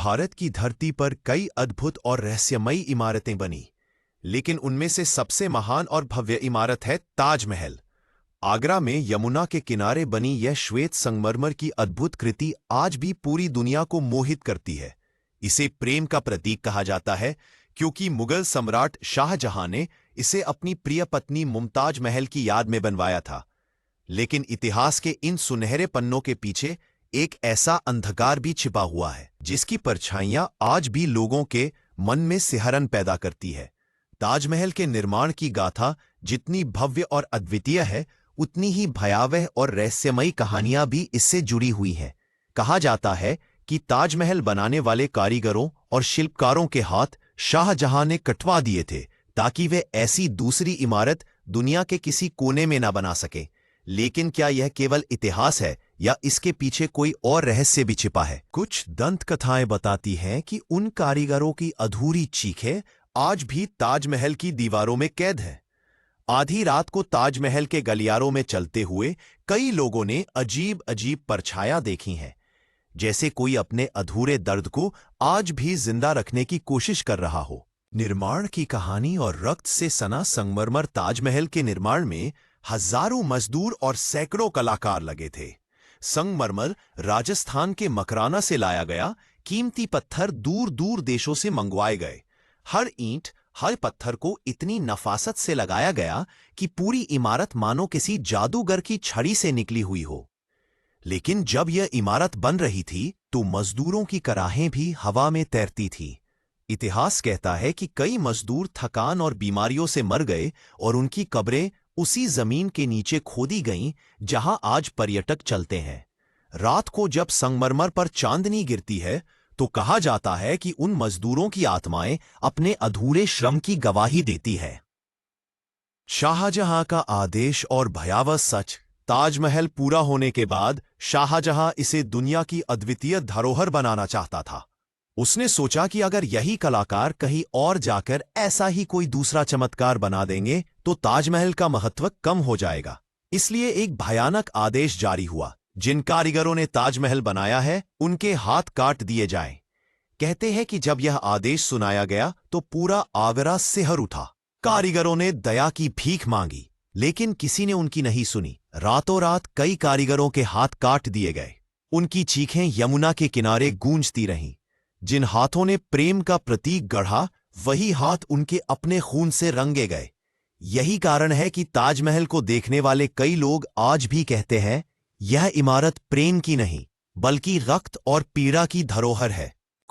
भारत की धरती पर कई अद्भुत और रहस्यमयी इमारतें बनी, लेकिन उनमें से सबसे महान और भव्य इमारत है ताजमहल। आगरा में यमुना के किनारे बनी यह श्वेत संगमरमर की अद्भुत कृति आज भी पूरी दुनिया को मोहित करती है। इसे प्रेम का प्रतीक कहा जाता है क्योंकि मुगल सम्राट शाहजहां ने इसे अपनी प्रिय पत्नी मुमताज महल की याद में बनवाया था। लेकिन इतिहास के इन सुनहरे पन्नों के पीछे एक ऐसा अंधकार भी छिपा हुआ है जिसकी परछाइयां आज भी लोगों के मन में सिहरन पैदा करती है। ताजमहल के निर्माण की गाथा जितनी भव्य और अद्वितीय है, उतनी ही भयावह और रहस्यमयी कहानियां भी इससे जुड़ी हुई हैं। कहा जाता है कि ताजमहल बनाने वाले कारीगरों और शिल्पकारों के हाथ शाहजहां ने कटवा दिए थे ताकि वे ऐसी दूसरी इमारत दुनिया के किसी कोने में न बना सके। लेकिन क्या यह केवल इतिहास है या इसके पीछे कोई और रहस्य भी छिपा है? कुछ दंत कथाएं बताती हैं कि उन कारीगरों की अधूरी चीखें आज भी ताजमहल की दीवारों में कैद हैं। आधी रात को ताजमहल के गलियारों में चलते हुए कई लोगों ने अजीब अजीब परछायां देखी हैं, जैसे कोई अपने अधूरे दर्द को आज भी जिंदा रखने की कोशिश कर रहा हो। निर्माण की कहानी और रक्त से सना संगमरमर ताजमहल के निर्माण में हजारों मजदूर और सैकड़ों कलाकार लगे थे। संगमरमर राजस्थान के मकराना से लाया गया कीमती पत्थर दूर दूर देशों से मंगवाए गए। हर ईंट, हर पत्थर को इतनी नफासत से लगाया गया कि पूरी इमारत मानो किसी जादूगर की छड़ी से निकली हुई हो। लेकिन जब यह इमारत बन रही थी तो मजदूरों की कराहें भी हवा में तैरती थीं। इतिहास कहता है कि कई मजदूर थकान और बीमारियों से मर गए और उनकी कब्रें उसी जमीन के नीचे खोदी गईं जहां आज पर्यटक चलते हैं। रात को जब संगमरमर पर चांदनी गिरती है तो कहा जाता है कि उन मजदूरों की आत्माएं अपने अधूरे श्रम की गवाही देती है। शाहजहां का आदेश और भयावह सच। ताजमहल पूरा होने के बाद शाहजहां इसे दुनिया की अद्वितीय धरोहर बनाना चाहता था। उसने सोचा कि अगर यही कलाकार कहीं और जाकर ऐसा ही कोई दूसरा चमत्कार बना देंगे तो ताजमहल का महत्व कम हो जाएगा। इसलिए एक भयानक आदेश जारी हुआ, जिन कारीगरों ने ताजमहल बनाया है उनके हाथ काट दिए जाएं। कहते हैं कि जब यह आदेश सुनाया गया तो पूरा आगरा सिहर उठा। कारीगरों ने दया की भीख मांगी, लेकिन किसी ने उनकी नहीं सुनी। रातों रात कई कारीगरों के हाथ काट दिए गए। उनकी चीखें यमुना के किनारे गूंजती रहीं। जिन हाथों ने प्रेम का प्रतीक गढ़ा, वही हाथ उनके अपने खून से रंगे गए। यही कारण है कि ताजमहल को देखने वाले कई लोग आज भी कहते हैं, यह इमारत प्रेम की नहीं बल्कि रक्त और पीड़ा की धरोहर है।